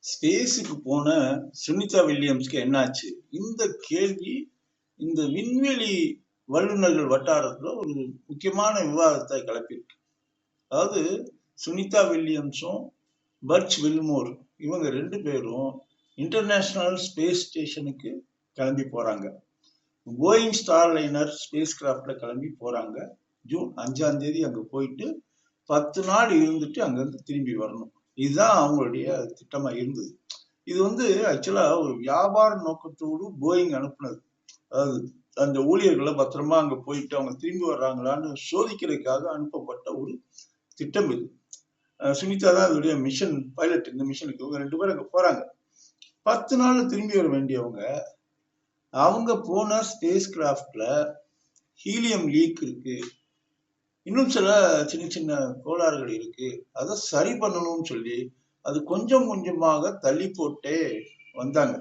ஸ்பேஸுக்கு போன சுனிதா வில்லியம்ஸ்க்கு என்னாச்சு? இந்த கேள்வி இந்த விண்வெளி வல்லுநர்கள் வட்டாரத்துல ஒரு முக்கியமான விவாதத்தை கிளப்பியிருக்கு. அதாவது சுனிதா வில்லியம்ஸும் பட்ச் வில்மோர் இவங்க 2 பேரும் இன்டர்நேஷனல் ஸ்பேஸ் ஸ்டேஷனுக்கு கிளம்பி போறாங்க. போயிங் ஸ்டார்லைனர் ஸ்பேஸ் கிராஃப்ட்ல கிளம்பி போறாங்க. ஜூன் 5ஆம் தேதி அங்க போயிட்டு 10 நாள் இருந்துட்டு அங்கிருந்து திரும்பி வரணும். இதுதான் அவங்களுடைய திட்டமா இருந்தது. இது வந்து ஆக்சுவலா ஒரு வியாபார நோக்கத்தோடு போயிங் அனுப்புனது. அதாவது அந்த ஊழியர்களை பத்திரமா அங்க போயிட்டு அவங்க திரும்பி வர்றாங்களான்னு சோதிக்கிறதுக்காக அனுப்பப்பட்ட ஒரு திட்டம் இது. சுனிதா தான் அதோடைய மிஷன் பைலட். இந்த மிஷனுக்கு இவங்க 2 பேரும் அங்க போறாங்க. 10 நாள் திரும்பி வர வேண்டியவங்க அவங்க போன ஸ்பேஸ் கிராஃப்ட்ல ஹீலியம் லீக் இருக்கு, இன்னும் சில சின்ன சின்ன கோளாறுகள் இருக்கு, அதை சரி பண்ணணும்னு சொல்லி அது கொஞ்சம் கொஞ்சமாக தள்ளி போட்டே வந்தாங்க.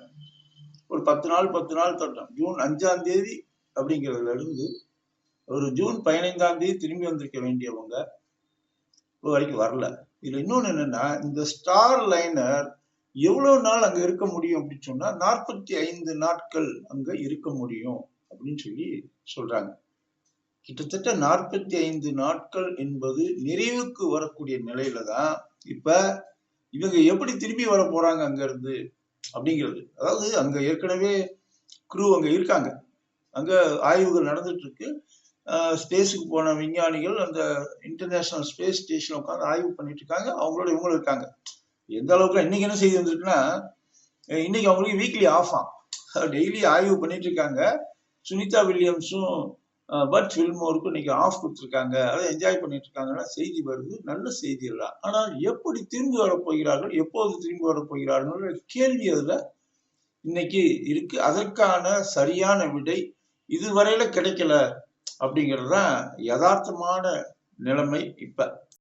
ஒரு 10 நாள் தொட்டோம். ஜூன் 5ஆம் தேதி அப்படிங்கிறதுல இருந்து ஒரு ஜூன் 15ஆம் தேதி திரும்பி வந்திருக்க வேண்டியவங்க இப்போ வரைக்கும் வரல. இதுல இன்னொன்னு என்னன்னா, இந்த ஸ்டார் லைனர் எவ்வளவு நாள் அங்க இருக்க முடியும் அப்படின்னு சொன்னா 45 நாட்கள் அங்க இருக்க முடியும் அப்படின்னு சொல்லி சொல்றாங்க. கிட்டத்தட்ட 45 நாட்கள் என்பது நிறைவுக்கு வரக்கூடிய நிலையில தான் இப்ப இவங்க எப்படி திரும்பி வர போறாங்க அங்க இருந்து அப்படிங்கிறது. அதாவது அங்க ஏற்கனவே குரூ அங்க இருக்காங்க, அங்க ஆய்வுகள் நடந்துட்டு இருக்கு. ஸ்பேஸுக்கு போன விஞ்ஞானிகள் அந்த இன்டர்நேஷனல் ஸ்பேஸ் ஸ்டேஷன் உட்காந்து ஆய்வு பண்ணிட்டு இருக்காங்க. அவங்களோட இவங்களும் இருக்காங்க. எந்த அளவுக்கு இன்னைக்கு என்ன செய்தி வந்திருக்குன்னா, இன்னைக்கு அவங்களுக்கு வீக்லி ஆஃப் டெய்லி ஆய்வு பண்ணிட்டு இருக்காங்க. சுனிதா வில்லியம்ஸும் பட்ச் வில்மோருக்கும் இன்னைக்கு ஆஃப் கொடுத்துருக்காங்க, அதை என்ஜாய் பண்ணிட்டு இருக்காங்கன்னா செய்தி வருது. நல்ல செய்தி எல்லாம். ஆனால் எப்படி திரும்பி வரப் போகிறார்கள், எப்போது திரும்பி வரப் போகிறார்கள் கேள்வி அதுல இன்னைக்கு இருக்கு. அதற்கான சரியான விடை இதுவரையில கிடைக்கல அப்படிங்கிறது தான் யதார்த்தமான நிலைமை இப்ப.